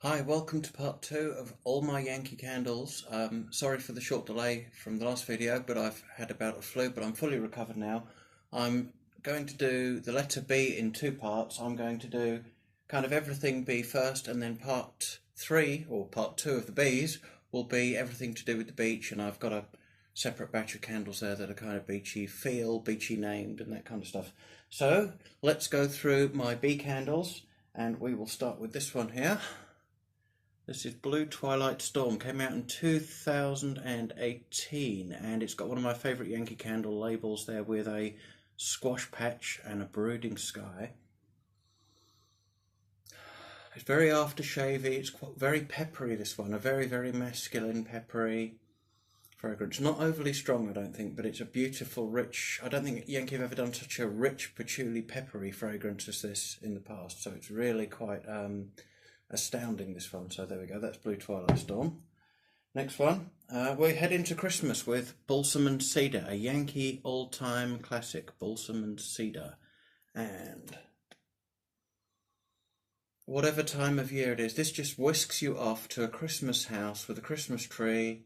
Hi, welcome to part two of all my Yankee candles. Sorry for the short delay from the last video, but I've had a bout of flu, but I'm fully recovered now. I'm going to do the letter B in two parts. I'm going to do kind of everything B first, and then part three, or part two of the Bs, will be everything to do with the beach, and I've got a separate batch of candles there that are kind of beachy feel, beachy named, and that kind of stuff. So, let's go through my B candles, and we will start with this one here. This is Blue Twilight Storm, came out in 2018, and it's got one of my favourite Yankee Candle labels there with a squash patch and a brooding sky. It's very aftershavey, it's very peppery, this one, a very, very masculine, peppery fragrance. Not overly strong, I don't think, but it's a beautiful, rich, I don't think Yankee have ever done such a rich, patchouli, peppery fragrance as this in the past, so it's really quite astounding, this one. So there we go, that's Blue Twilight Storm. Next one, we head into Christmas with Balsam Cedar, a Yankee all-time classic, Balsam Cedar. And whatever time of year it is, this just whisks you off to a Christmas house with a Christmas tree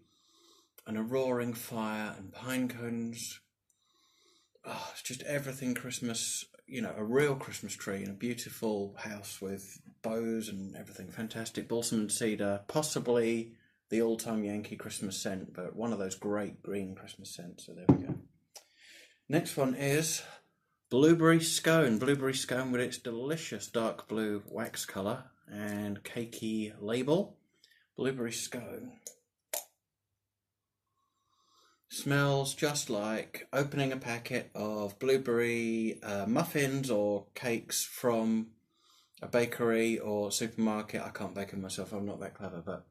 and a roaring fire and pine cones. Oh, it's just everything Christmas, you know, a real Christmas tree and a beautiful house with bows and everything. Fantastic. Balsam Cedar, possibly the all-time Yankee Christmas scent, but one of those great green Christmas scents. So there we go. Next one is Blueberry Scone. Blueberry Scone with its delicious dark blue wax colour and cakey label. Blueberry Scone. Smells just like opening a packet of blueberry muffins or cakes from a bakery or supermarket. I can't bake them myself, I'm not that clever, but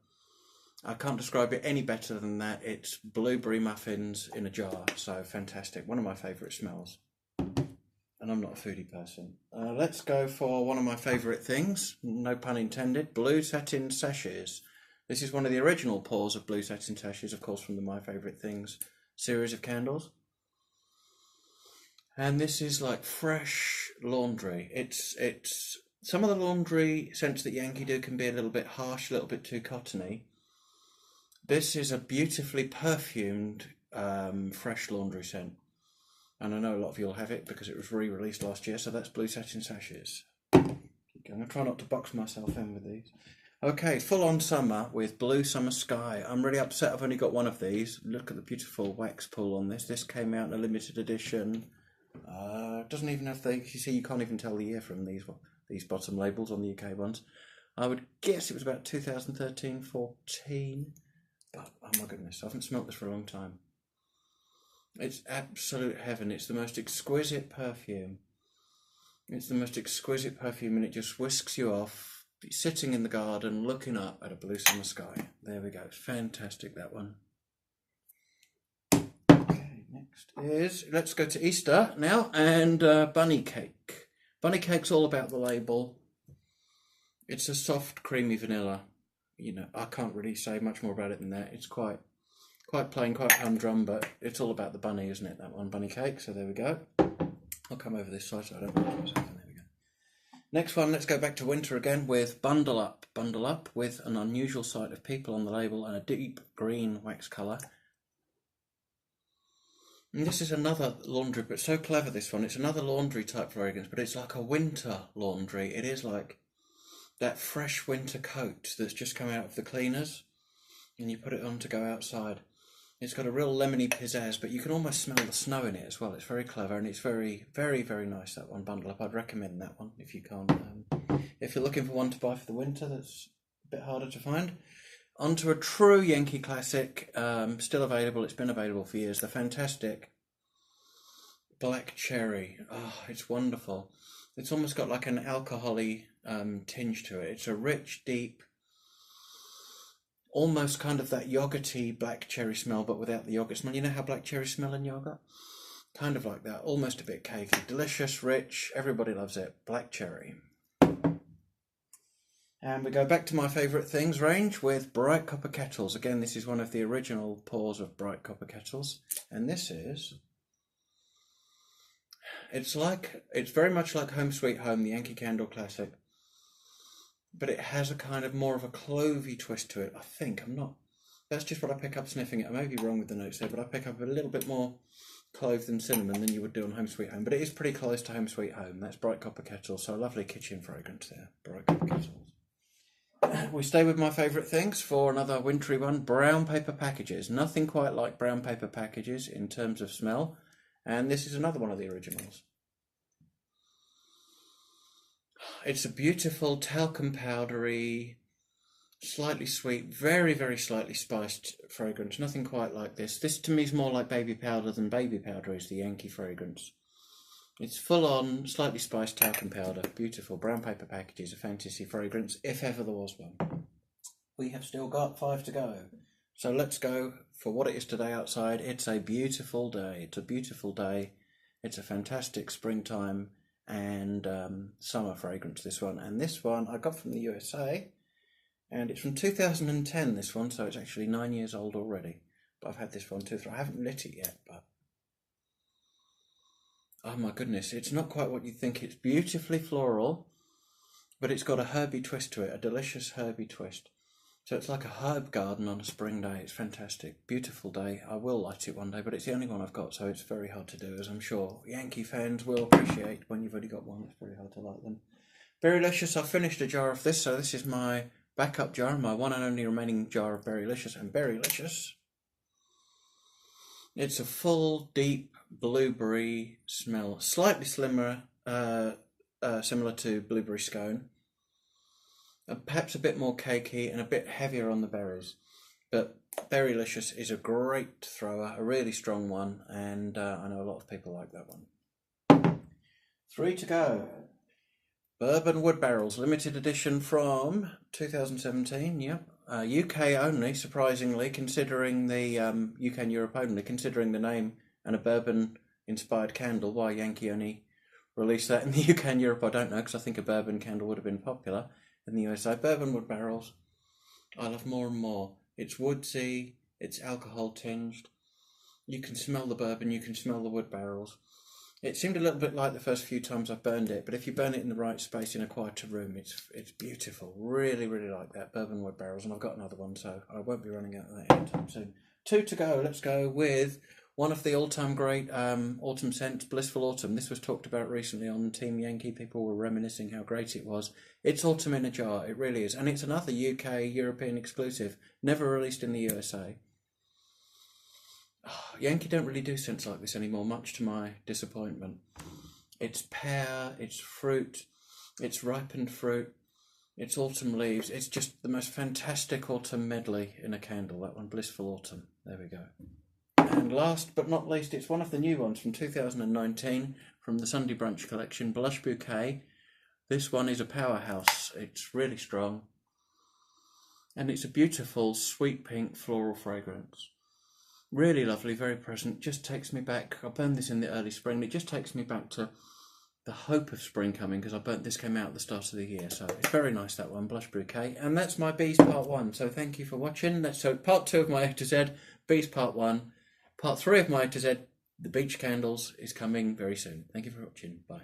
I can't describe it any better than that. It's blueberry muffins in a jar, so fantastic. One of my favourite smells. And I'm not a foodie person. Let's go for one of my favourite things, no pun intended, Blue Satin Sashes. This is one of the original pours of Blue Satin Sashes, of course, from the My Favourite Things series of candles. And this is like fresh laundry. It's some of the laundry scents that Yankee do can be a little bit harsh, a little bit too cottony. This is a beautifully perfumed fresh laundry scent. And I know a lot of you will have it because it was re-released last year, so that's Blue Satin Sashes. Keep going. I try not to box myself in with these. Okay, full on summer with Blue Summer Sky. I'm really upset I've only got one of these. Look at the beautiful wax pull on this. This came out in a limited edition. Doesn't even have the, you see, you can't even tell the year from these bottom labels on the UK ones. I would guess it was about 2013, 14. But oh my goodness, I haven't smelt this for a long time. It's absolute heaven. It's the most exquisite perfume. It's the most exquisite perfume, and it just whisks you off. Sitting in the garden, looking up at a blue summer sky. There we go. It's fantastic, that one. Okay, next is, let's go to Easter now, and bunny cake. Bunny cake's all about the label. It's a soft, creamy vanilla. You know, I can't really say much more about it than that. It's quite plain, quite humdrum, but it's all about the bunny, isn't it? That one, bunny cake. So there we go. I'll come over this side so I don't lose myself. There we go. Next one, let's go back to winter again with Bundle Up. Bundle Up with an unusual sight of people on the label and a deep green wax colour. And this is another laundry, but so clever, this one. It's another laundry type fragrance, but it's like a winter laundry. It is like that fresh winter coat that's just come out of the cleaners and you put it on to go outside. It's got a real lemony pizzazz, but you can almost smell the snow in it as well. It's very clever, and it's very, very, very nice, that one, Bundle Up. I'd recommend that one if you can't. If you're looking for one to buy for the winter, that's a bit harder to find. Onto a true Yankee classic, still available. It's been available for years. The fantastic Black Cherry. Oh, it's wonderful. It's almost got like an alcohol-y tinge to it. It's a rich, deep, almost kind of that yogurty black cherry smell, but without the yogurt smell. You know how black cherries smell in yogurt? Kind of like that, almost a bit cakey. Delicious, rich, everybody loves it. Black cherry. And we go back to my favourite things range with Bright Copper Kettles. Again, this is one of the original pours of Bright Copper Kettles. And this is, it's very much like Home Sweet Home, the Yankee Candle classic. but it has a kind of more of a clovey twist to it. I think, I'm not, that's just what I pick up sniffing it. I may be wrong with the notes there, but I pick up a little bit more clove than cinnamon than you would do on Home Sweet Home, but it is pretty close to Home Sweet Home. That's Bright Copper Kettles, so a lovely kitchen fragrance there, Bright Copper Kettles. We stay with my favourite things for another wintry one, brown paper packages. Nothing quite like brown paper packages in terms of smell, and this is another one of the originals. It's a beautiful talcum powdery, slightly sweet, very, very slightly spiced fragrance. Nothing quite like this. This to me is more like baby powder than baby powder is the Yankee fragrance. It's full on, slightly spiced talcum powder. Beautiful. Brown paper packages, a fantasy fragrance, if ever there was one. We have still got 5 to go. So let's go for what it is today outside. It's a beautiful day. It's a beautiful day. It's a fantastic springtime and summer fragrance, this one. And this one I got from the USA. And it's from 2010, this one, so it's actually 9 years old already. But I've had this one too. I haven't lit it yet, but... oh my goodness, it's not quite what you think. It's beautifully floral, but it's got a herby twist to it, a delicious herby twist. So it's like a herb garden on a spring day. It's fantastic. Beautiful day. I will light it one day, but it's the only one I've got, so it's very hard to do, as I'm sure Yankee fans will appreciate when you've already got one. It's very hard to light them. Berrylicious, I've finished a jar of this, so this is my backup jar, my one and only remaining jar of Berrylicious. And Berrylicious, it's a full, deep blueberry smell, slightly slimmer, similar to blueberry scone, perhaps a bit more cakey and a bit heavier on the berries. But Berrylicious is a great thrower, a really strong one, and I know a lot of people like that one. 3 to go. Bourbon Wood barrels, limited edition from 2017, yep. UK only, surprisingly, considering the UK and Europe only, considering the name and a bourbon-inspired candle. Why Yankee only released that in the UK and Europe, I don't know, because I think a bourbon candle would have been popular in the USA. Bourbon Wood barrels, I love more and more. It's woodsy, it's alcohol tinged. You can smell the bourbon, you can smell the wood barrels. It seemed a little bit like the first few times I've burned it, but if you burn it in the right space in a quieter room, it's beautiful. Really, really like that. Bourbon Wood barrels, and I've got another one, so I won't be running out of that anytime soon. 2 to go. Let's go with one of the all-time great autumn scents, Blissful Autumn. This was talked about recently on Team Yankee. People were reminiscing how great it was. It's autumn in a jar. It really is, and it's another UK European exclusive, never released in the USA. Yankee don't really do scents like this anymore, much to my disappointment. It's pear, it's fruit, it's ripened fruit, it's autumn leaves. It's just the most fantastic autumn medley in a candle, that one, Blissful Autumn. There we go. And last but not least, it's one of the new ones from 2019 from the Sunday Brunch collection, Blush Bouquet. This one is a powerhouse. It's really strong. And it's a beautiful, sweet pink floral fragrance. Really lovely, very present. Just takes me back. I burned this in the early spring. It just takes me back to the hope of spring coming, because this came out at the start of the year. So it's very nice, that one, Blush Bouquet. And that's my Bees Part 1. So thank you for watching. So Part 2 of my A to Z, Bees Part 1. Part 3 of my A to Z, the Beach Candles, is coming very soon. Thank you for watching. Bye.